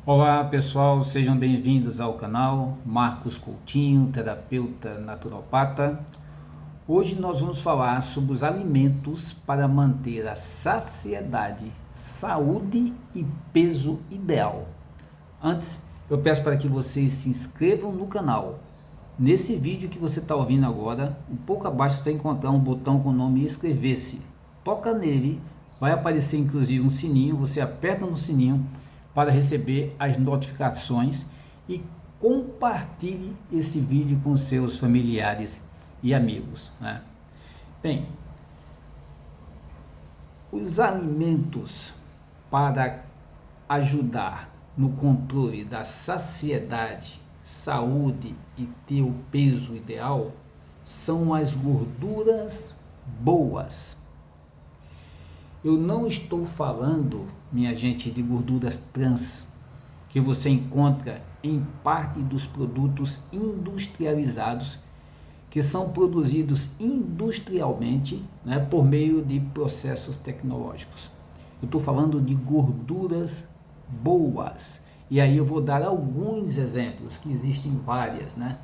Olá pessoal, sejam bem-vindos ao canal Marcos Coutinho, terapeuta naturopata. Hoje nós vamos falar sobre os alimentos para manter a saciedade, saúde e peso ideal. Antes, eu peço para que vocês se inscrevam no canal. Nesse vídeo que você está ouvindo agora, um pouco abaixo você vai encontrar um botão com o nome inscrever-se. Toca nele, vai aparecer inclusive um sininho, você aperta no sininho para receber as notificações e compartilhe esse vídeo com seus familiares e amigos, né? Bem, os alimentos para ajudar no controle da saciedade, saúde e ter o peso ideal são as gorduras boas. Eu não estou falando, minha gente, de gorduras trans, que você encontra em parte dos produtos industrializados, que são produzidos industrialmente, né, por meio de processos tecnológicos. Eu estou falando de gorduras boas. E aí eu vou dar alguns exemplos, que existem várias, né?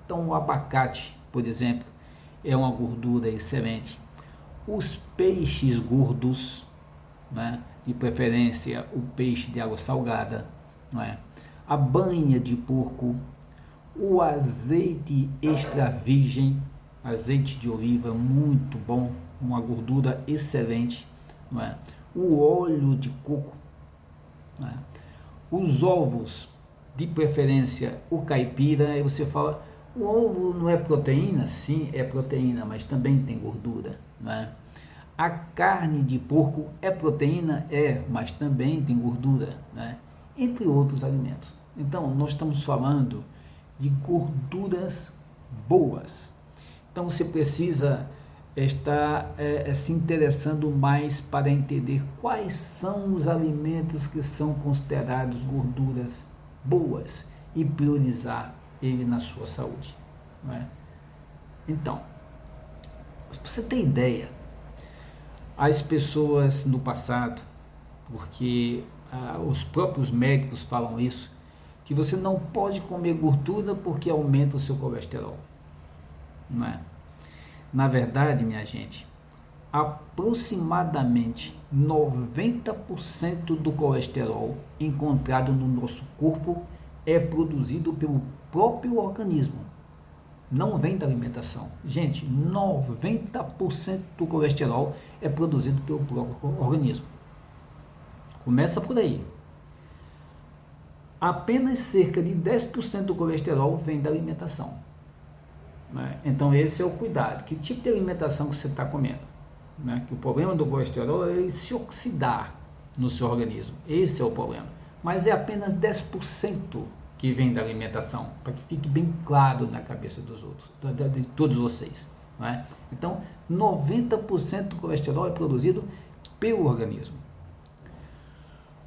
Então o abacate, por exemplo, é uma gordura excelente. Os peixes gordos, né? De preferência o peixe de água salgada, não é? A banha de porco, o azeite extra virgem, azeite de oliva muito bom, uma gordura excelente, não é? O óleo de coco, não é? Os ovos, de preferência o caipira. Aí você fala, o ovo não é proteína? Sim, é proteína, mas também tem gordura, não é? A carne de porco é proteína? É, mas também tem gordura, né? Entre outros alimentos. Então, nós estamos falando de gorduras boas. Então, você precisa estar se interessando mais para entender quais são os alimentos que são considerados gorduras boas e priorizar ele na sua saúde, não é? Então, para você ter ideia, as pessoas no passado, porque os próprios médicos falam isso, que você não pode comer gordura porque aumenta o seu colesterol, não é? Na verdade, minha gente, aproximadamente 90% do colesterol encontrado no nosso corpo é produzido pelo próprio organismo. Não vem da alimentação. Gente, 90% do colesterol é produzido pelo próprio organismo. Começa por aí. Apenas cerca de 10% do colesterol vem da alimentação, né? Então esse é o cuidado. Que tipo de alimentação que você está comendo, né? Que o problema do colesterol é ele se oxidar no seu organismo. Esse é o problema. Mas é apenas 10% que vem da alimentação, para que fique bem claro na cabeça dos outros, de todos vocês, não é? Então, 90% do colesterol é produzido pelo organismo.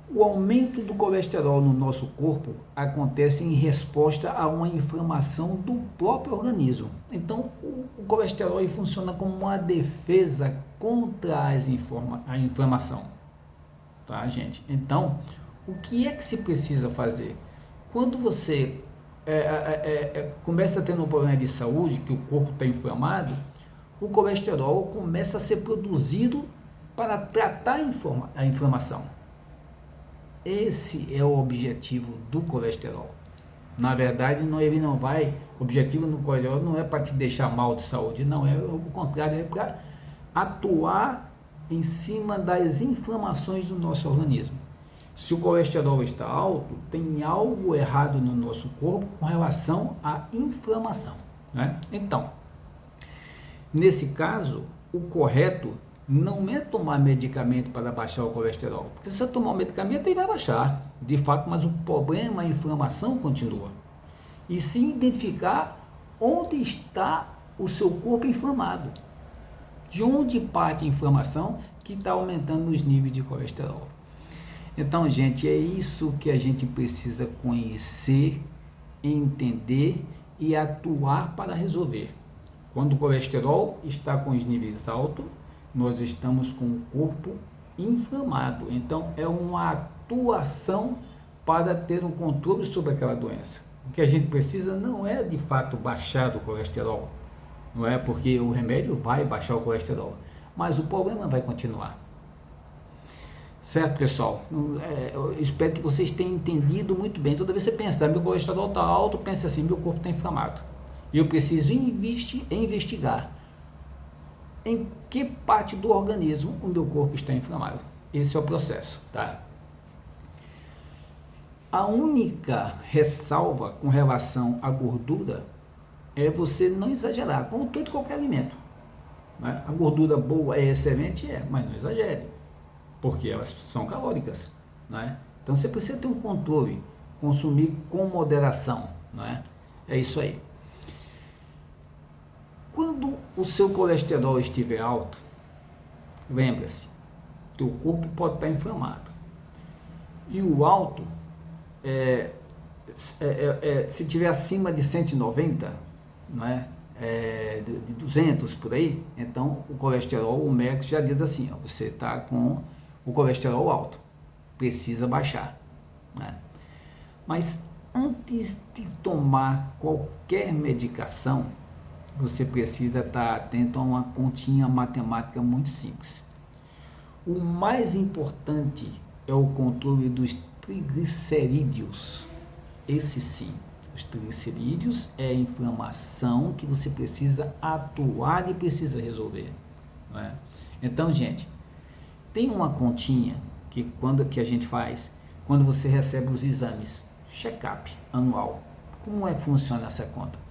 O aumento do colesterol no nosso corpo acontece em resposta a uma inflamação do próprio organismo. Então, o colesterol funciona como uma defesa contra a inflamação, tá, gente? Então, o que é que se precisa fazer? Quando você começa a ter um problema de saúde, que o corpo está inflamado, o colesterol começa a ser produzido para tratar a inflamação. Esse é o objetivo do colesterol. Na verdade, o objetivo do colesterol não é para te deixar mal de saúde, não, é o contrário, é para atuar em cima das inflamações do nosso organismo. Se o colesterol está alto, tem algo errado no nosso corpo com relação à inflamação, né? Então, nesse caso, o correto não é tomar medicamento para baixar o colesterol, porque se você tomar o medicamento, ele vai baixar, de fato, mas o problema, a inflamação continua. E se identificar onde está o seu corpo inflamado, de onde parte a inflamação que está aumentando os níveis de colesterol. Então, gente, é isso que a gente precisa conhecer, entender e atuar para resolver. Quando o colesterol está com os níveis altos, nós estamos com o corpo inflamado. Então, é uma atuação para ter um controle sobre aquela doença. O que a gente precisa não é de fato baixar o colesterol, não é porque o remédio vai baixar o colesterol, mas o problema vai continuar. Certo, pessoal? Eu espero que vocês tenham entendido muito bem. Toda vez que você pensar, meu colesterol está alto, pense assim, meu corpo está inflamado. E eu preciso investigar em que parte do organismo o meu corpo está inflamado. Esse é o processo, tá? A única ressalva com relação à gordura é você não exagerar, como todo e qualquer alimento. Né? A gordura boa é excelente, mas não exagere, porque elas são calóricas. Né? Então você precisa ter um controle, consumir com moderação. Né? É isso aí. Quando o seu colesterol estiver alto, lembra-se, teu corpo pode estar inflamado. E o alto, se tiver acima de 190, né, de 200 por aí, então o colesterol, o médico já diz assim, ó, você está com o colesterol alto, precisa baixar. Né? Mas antes de tomar qualquer medicação, você precisa estar atento a uma continha matemática muito simples. O mais importante é o controle dos triglicerídeos. Esse sim, os triglicerídeos é a inflamação que você precisa atuar e precisa resolver. Não é? Então, gente, tem uma continha que a gente faz quando você recebe os exames, check-up anual. Como é que funciona essa conta?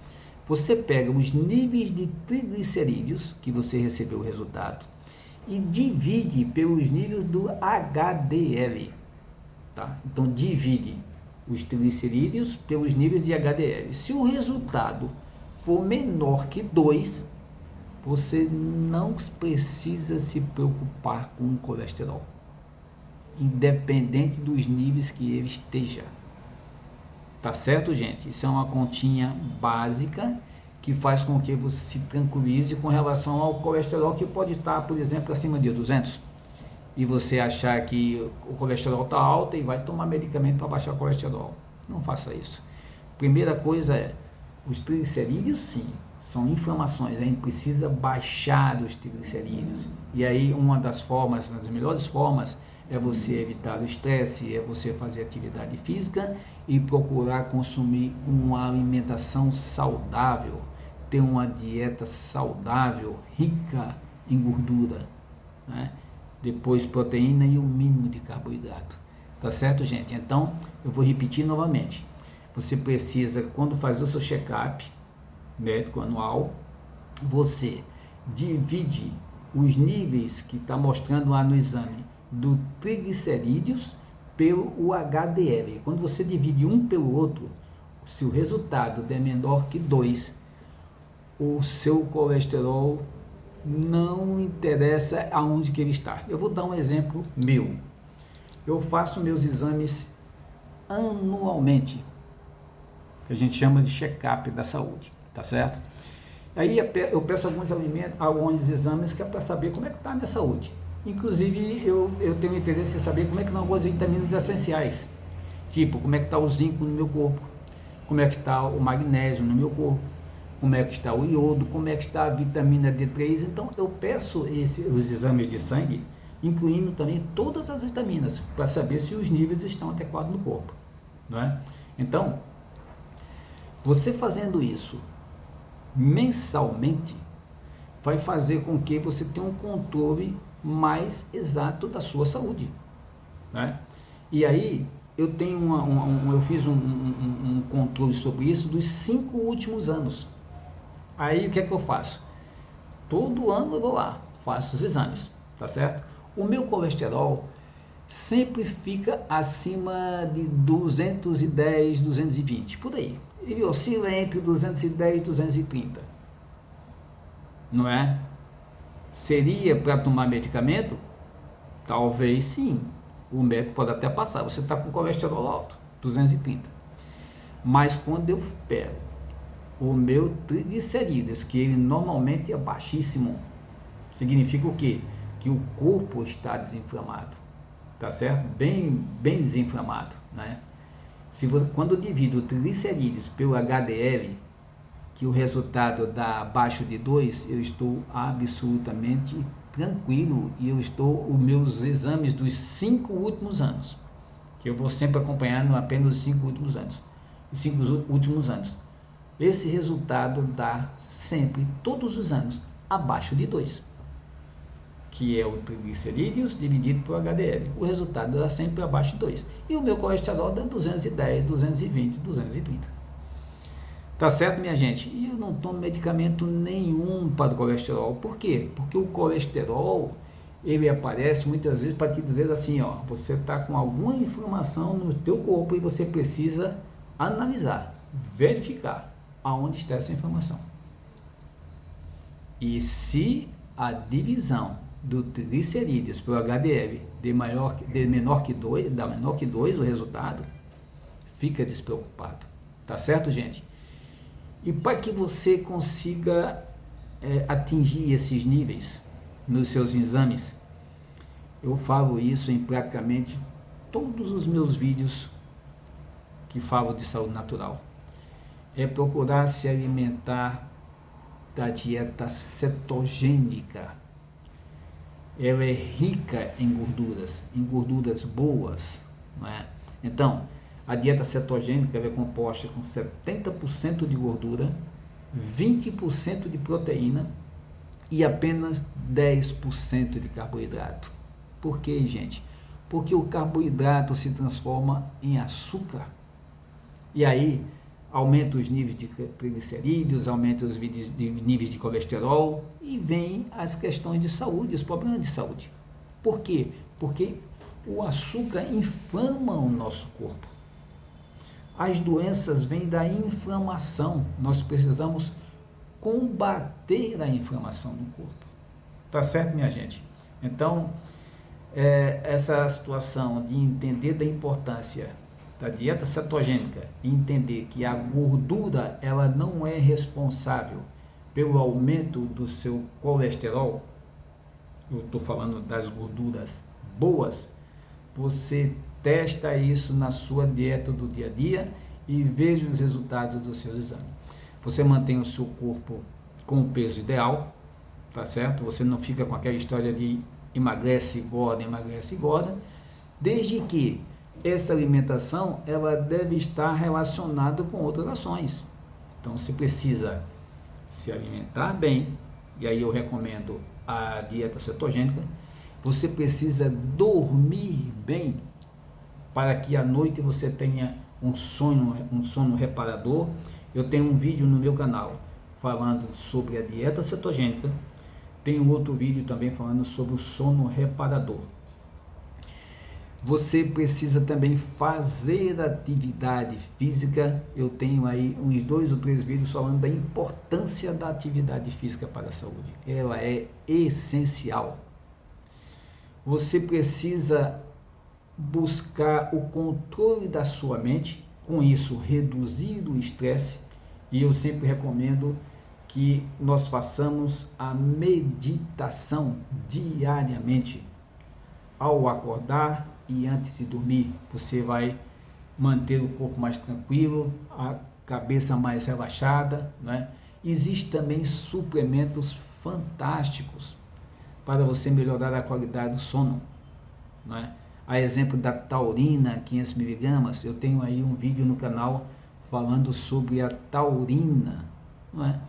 Você pega os níveis de triglicerídeos que você recebeu o resultado e divide pelos níveis do HDL. Tá? Então, divide os triglicerídeos pelos níveis de HDL. Se o resultado for menor que 2, você não precisa se preocupar com o colesterol, independente dos níveis que ele esteja. Tá certo, gente? Isso é uma continha básica que faz com que você se tranquilize com relação ao colesterol, que pode estar, por exemplo, acima de 200. E você achar que o colesterol está alto e vai tomar medicamento para baixar o colesterol. Não faça isso. Primeira coisa é, os triglicerídeos sim, são inflamações. A gente precisa baixar os triglicerídeos. E aí uma das formas, das melhores formas, é você evitar o estresse, é você fazer atividade física e procurar consumir uma alimentação saudável, ter uma dieta saudável, rica em gordura, né? Depois proteína e o mínimo de carboidrato. Tá certo, gente? Então, eu vou repetir novamente. Você precisa, quando faz o seu check-up médico anual, você divide os níveis que está mostrando lá no exame do triglicerídeos pelo HDL. Quando você divide um pelo outro, se o resultado der menor que 2, o seu colesterol não interessa aonde que ele está. Eu vou dar um exemplo meu. Eu faço meus exames anualmente, que a gente chama de check-up da saúde, tá certo? Aí eu peço alguns exames que é para saber como é que está a minha saúde. Inclusive, eu tenho interesse em saber como é que estão algumas vitaminas essenciais, tipo, como é que está o zinco no meu corpo, como é que está o magnésio no meu corpo, como é que está o iodo, como é que está a vitamina D3. Então, eu peço os exames de sangue, incluindo também todas as vitaminas, para saber se os níveis estão adequados no corpo. Não é? Então, você fazendo isso mensalmente, vai fazer com que você tenha um controle mais exato da sua saúde, né? E aí eu tenho eu fiz um controle sobre isso dos 5 últimos anos. Aí o que é que eu faço? Todo ano eu vou lá, faço os exames, tá certo? O meu colesterol sempre fica acima de 210, 220, por aí. Ele oscila entre 210 e 230, não é? Seria para tomar medicamento? Talvez sim. O médico pode até passar. Você está com colesterol alto, 230. Mas quando eu pego o meu triglicerídeos, que ele normalmente é baixíssimo, significa o quê? Que o corpo está desinflamado, tá certo? Bem desinflamado, né? Quando eu divido o triglicerídeos pelo HDL, que o resultado dá abaixo de 2, eu estou absolutamente tranquilo e eu estou os meus exames dos 5 últimos anos, que eu vou sempre acompanhando apenas os 5 últimos anos. Esse resultado dá sempre, todos os anos, abaixo de 2, que é o triglicerídeos dividido por HDL. O resultado dá sempre abaixo de 2. E o meu colesterol dá 210, 220, 230. Tá certo, minha gente? E eu não tomo medicamento nenhum para o colesterol. Por quê? Porque o colesterol, ele aparece muitas vezes para te dizer assim, ó, você está com alguma inflamação no teu corpo e você precisa analisar, verificar aonde está essa inflamação. E se a divisão do triglicerídeos pelo HDL de menor que 2, o resultado, fica despreocupado. Tá certo, gente? E para que você consiga atingir esses níveis nos seus exames, eu falo isso em praticamente todos os meus vídeos que falo de saúde natural. É procurar se alimentar da dieta cetogênica. Ela é rica em gorduras boas, não é? Então, a dieta cetogênica é composta com 70% de gordura, 20% de proteína e apenas 10% de carboidrato. Por quê, gente? Porque o carboidrato se transforma em açúcar. E aí aumenta os níveis de triglicerídeos, aumenta os níveis de colesterol e vem as questões de saúde, os problemas de saúde. Por quê? Porque o açúcar inflama o nosso corpo. As doenças vêm da inflamação. Nós precisamos combater a inflamação do corpo. Tá certo, minha gente? Então, essa situação de entender da importância da dieta cetogênica e entender que a gordura ela não é responsável pelo aumento do seu colesterol, eu estou falando das gorduras boas, você testa isso na sua dieta do dia a dia e veja os resultados do seu exame. Você mantém o seu corpo com o peso ideal, tá certo? Você não fica com aquela história de emagrece e engorda, desde que essa alimentação ela deve estar relacionada com outras ações. Então você precisa se alimentar bem, e aí eu recomendo a dieta cetogênica. Você precisa dormir bem para que à noite você tenha um sono reparador. Eu tenho um vídeo no meu canal falando sobre a dieta cetogênica. Tem um outro vídeo também falando sobre o sono reparador. Você precisa também fazer atividade física. Eu tenho aí uns 2 ou 3 vídeos falando da importância da atividade física para a saúde. Ela é essencial. Você precisa buscar o controle da sua mente, com isso reduzir o estresse, e eu sempre recomendo que nós façamos a meditação diariamente. Ao acordar e antes de dormir, você vai manter o corpo mais tranquilo, a cabeça mais relaxada, né? Existem também suplementos fantásticos para você melhorar a qualidade do sono, né? A exemplo da taurina, 500 mg, eu tenho aí um vídeo no canal falando sobre a taurina, não é?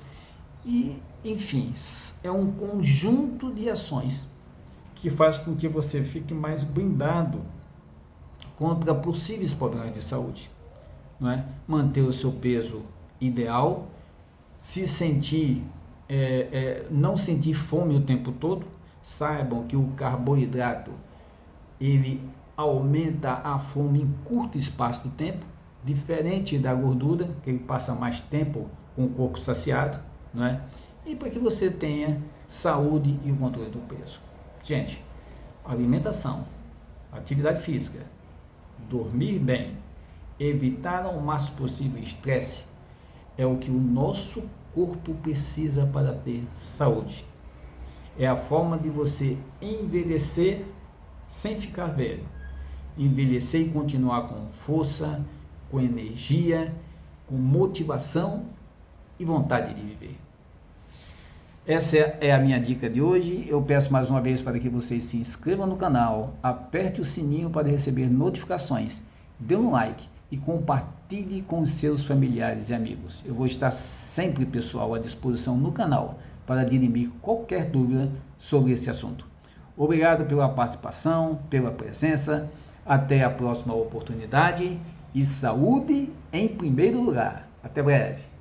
E, enfim, é um conjunto de ações que faz com que você fique mais blindado contra possíveis problemas de saúde, não é? Manter o seu peso ideal, se sentir, não sentir fome o tempo todo. Saibam que o carboidrato ele aumenta a fome em curto espaço de tempo, diferente da gordura, que ele passa mais tempo com o corpo saciado, não é? E para que você tenha saúde e o controle do peso. Gente, alimentação, atividade física, dormir bem, evitar ao máximo possível o estresse, é o que o nosso corpo precisa para ter saúde. É a forma de você envelhecer sem ficar velho. Envelhecer e continuar com força, com energia, com motivação e vontade de viver. Essa é a minha dica de hoje. Eu peço mais uma vez para que vocês se inscrevam no canal, aperte o sininho para receber notificações, dê um like e compartilhe com os seus familiares e amigos. Eu vou estar sempre, pessoal, à disposição no canal para dirimir qualquer dúvida sobre esse assunto. Obrigado pela participação, pela presença. Até a próxima oportunidade e saúde em primeiro lugar. Até breve.